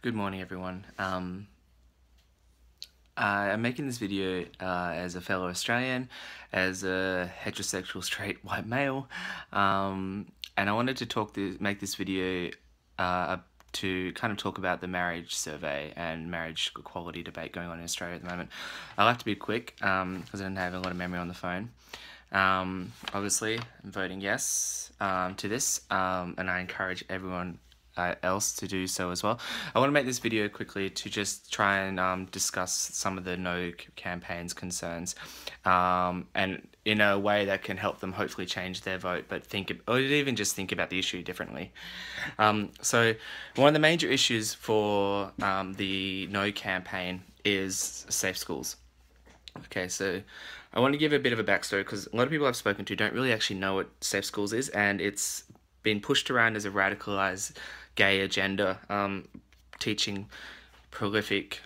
Good morning, everyone. I'm making this video as a fellow Australian, as a heterosexual straight white male, and I wanted to make this video to kind of talk about the marriage survey and marriage equality debate going on in Australia at the moment. I'll have to be quick because I don't have a lot of memory on the phone. Obviously, I'm voting yes to this, and I encourage everyone else to do so as well. I want to make this video quickly to just try and discuss some of the No campaign's concerns, and in a way that can help them hopefully change their vote, but or even just think about the issue differently. So one of the major issues for the No campaign is safe schools. Okay, so I want to give a bit of a backstory because a lot of people I've spoken to don't really actually know what safe schools is, and it's been pushed around as a radicalized gay agenda, teaching prolific,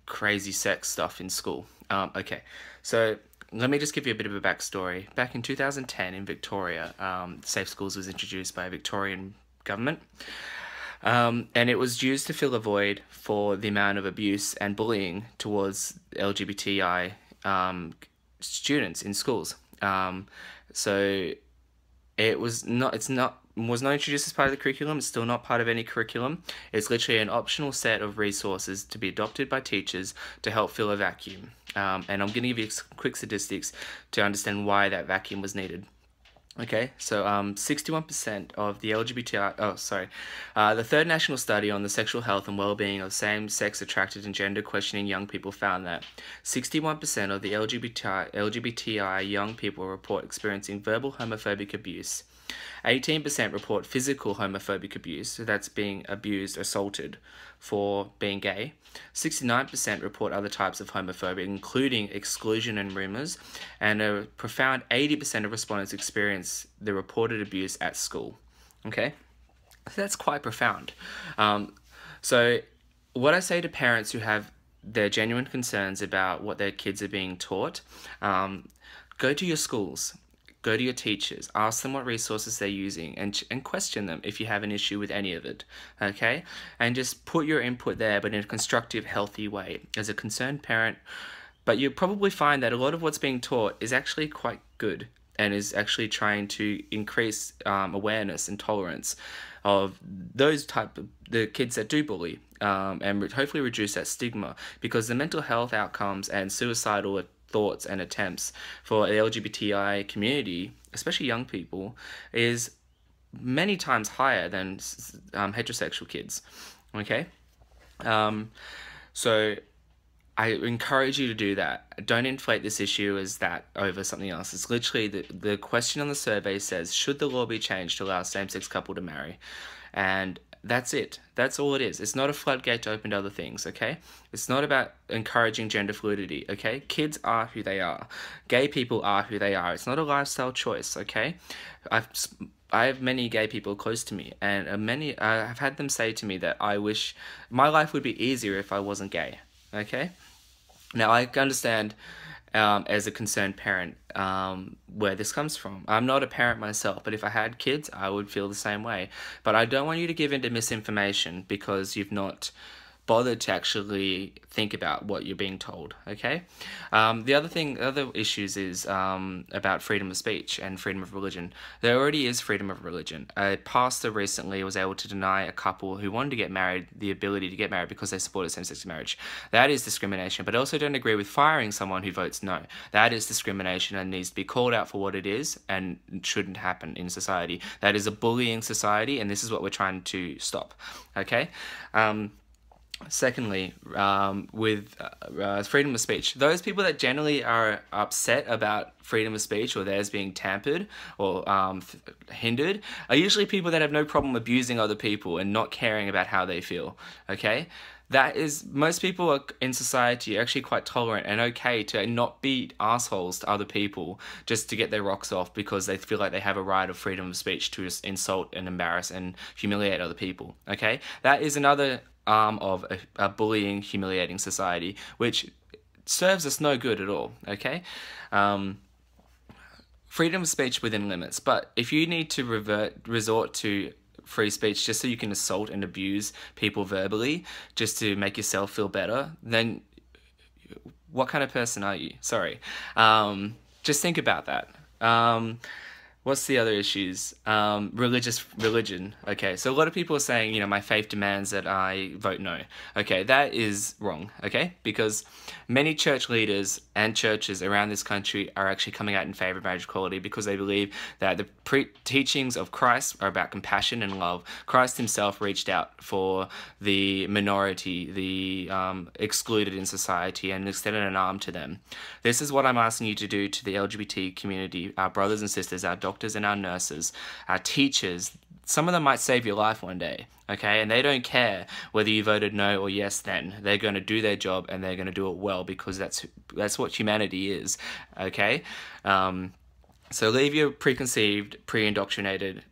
crazy sex stuff in school. Okay, so let me just give you a bit of a backstory. Back in 2010 in Victoria, safe schools was introduced by a Victorian government. And it was used to fill a void for the amount of abuse and bullying towards LGBTI students in schools. So it was not introduced as part of the curriculum. It's still not part of any curriculum. It's literally an optional set of resources to be adopted by teachers to help fill a vacuum. And I'm going to give you some quick statistics to understand why that vacuum was needed. Okay, so 61% of the the third national study on the sexual health and well-being of same-sex attracted and gender-questioning young people found that 61% of the LGBTI young people report experiencing verbal homophobic abuse. 18% report physical homophobic abuse, so that's being abused, assaulted for being gay. 69% report other types of homophobia, including exclusion and rumors, and a profound 80% of respondents experience the reported abuse at school. Okay, so that's quite profound. So what I say to parents who have their genuine concerns about what their kids are being taught, go to your schools. Go to your teachers, ask them what resources they're using, and question them if you have an issue with any of it, okay? And just put your input there, but in a constructive, healthy way as a concerned parent. But you'll probably find that a lot of what's being taught is actually quite good and is actually trying to increase awareness and tolerance of the kids that do bully, and hopefully reduce that stigma, because the mental health outcomes and suicidal thoughts and attempts for the LGBTI community, especially young people, is many times higher than heterosexual kids. Okay, so I encourage you to do that. Don't inflate this issue as that over something else. It's literally the question on the survey says, should the law be changed to allow a same-sex couple to marry? And that's it. That's all it is. It's not a floodgate to open to other things, okay? It's not about encouraging gender fluidity, okay? Kids are who they are. Gay people are who they are. It's not a lifestyle choice, okay? I have many gay people close to me, and I've had them say to me that I wish my life would be easier if I wasn't gay, okay? Now, I understand as a concerned parent where this comes from. I'm not a parent myself, but if I had kids, I would feel the same way. But I don't want you to give in to misinformation because you've not bothered to actually think about what you're being told, okay? The other issues is about freedom of speech and freedom of religion. There already is freedom of religion. A pastor recently was able to deny a couple who wanted to get married the ability to get married because they supported same-sex marriage. That is discrimination, but I also don't agree with firing someone who votes no. That is discrimination and needs to be called out for what it is and shouldn't happen in society. That is a bullying society, and this is what we're trying to stop, okay? Secondly, with freedom of speech, those people that generally are upset about freedom of speech or theirs being tampered or hindered are usually people that have no problem abusing other people and not caring about how they feel, okay? Most people in society are actually quite tolerant and okay to not be assholes to other people just to get their rocks off because they feel like they have a right of freedom of speech to just insult and embarrass and humiliate other people, okay? That is another arm of a bullying, humiliating society, which serves us no good at all, okay? Freedom of speech within limits, but if you need to resort to free speech just so you can assault and abuse people verbally just to make yourself feel better, then what kind of person are you? Sorry. Just think about that. What's the other issues? Religion. Okay, so a lot of people are saying, you know, my faith demands that I vote no. Okay, that is wrong, okay? Because many church leaders and churches around this country are actually coming out in favor of marriage equality because they believe that the teachings of Christ are about compassion and love. Christ himself reached out for the minority, the excluded in society, and extended an arm to them. This is what I'm asking you to do to the LGBT community, our brothers and sisters, our doctors and our nurses, our teachers. Some of them might save your life one day, okay? And they don't care whether you voted no or yes then. They're going to do their job and they're going to do it well because that's what humanity is, okay? So leave your preconceived, pre-indoctrinated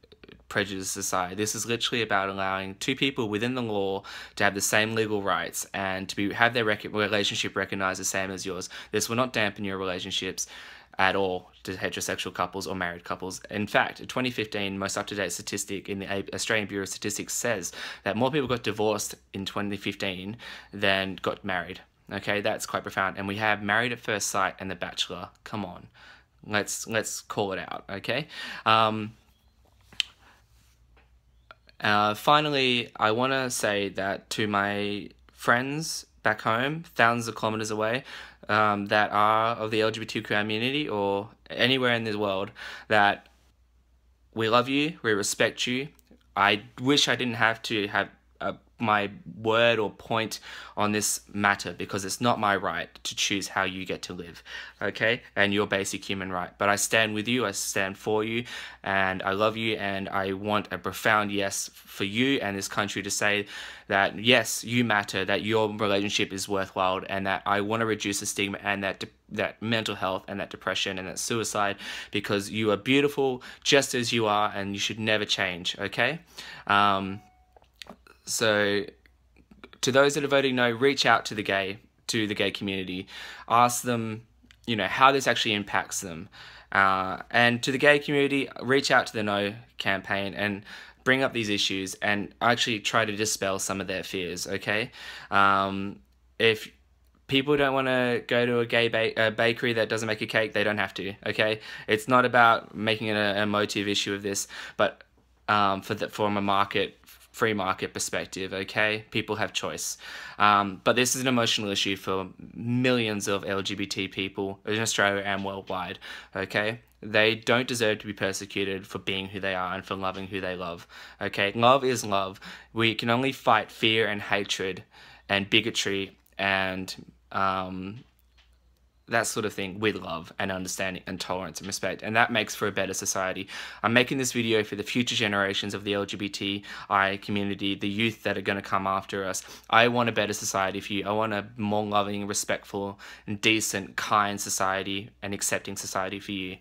prejudice aside. This is literally about allowing two people within the law to have the same legal rights and to have their relationship recognized the same as yours. This will not dampen your relationships at all to heterosexual couples or married couples. In fact, a 2015 most up-to-date statistic in the Australian Bureau of Statistics says that more people got divorced in 2015 than got married. Okay, that's quite profound. And we have Married at First Sight and The Bachelor. Come on, let's call it out. Okay. Finally, I want to say that to my friends back home, thousands of kilometers away, that are of the LGBT community or anywhere in the world, that we love you, we respect you. I wish I didn't have to have my word or point on this matter because it's not my right to choose how you get to live, okay? And your basic human right. But I stand with you, I stand for you, and I love you, and I want a profound yes for you and this country to say that yes, you matter, that your relationship is worthwhile, and that I want to reduce the stigma and that mental health and that depression and that suicide, because you are beautiful just as you are and you should never change, okay? So to those that are voting no, reach out to the gay community, ask them, you know, how this actually impacts them. And to the gay community, reach out to the No campaign and bring up these issues and actually try to dispel some of their fears, okay? If people don't want to go to a gay bakery that doesn't make a cake, they don't have to, okay? It's not about making it an emotive issue of this, but from a free market perspective, okay? People have choice. But this is an emotional issue for millions of LGBT people in Australia and worldwide, okay? They don't deserve to be persecuted for being who they are and for loving who they love, okay? Love is love. We can only fight fear and hatred and bigotry and that sort of thing with love and understanding and tolerance and respect, and that makes for a better society. I'm making this video for the future generations of the LGBTI community, the youth that are going to come after us. I want a better society for you. I want a more loving, respectful, and decent, kind society and accepting society for you.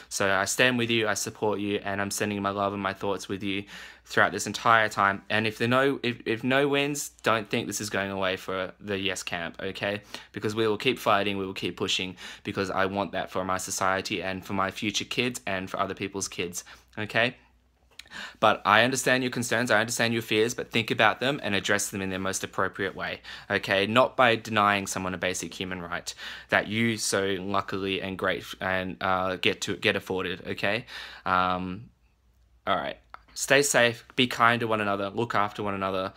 So I stand with you, I support you, and I'm sending my love and my thoughts with you throughout this entire time. And if no wins, don't think this is going away for the yes camp, okay? Because we will keep fighting, we will keep pushing, because I want that for my society and for my future kids and for other people's kids, okay? But I understand your concerns, I understand your fears, but think about them and address them in their most appropriate way, okay? Not by denying someone a basic human right that you so luckily and great and get afforded, okay? All right. Stay safe, be kind to one another, look after one another,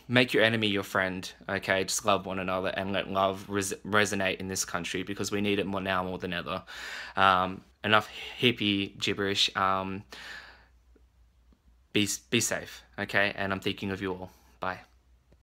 make your enemy your friend, okay? Just love one another and let love resonate in this country, because we need it more now more than ever. Enough hippie gibberish. Be safe, okay? And I'm thinking of you all. Bye.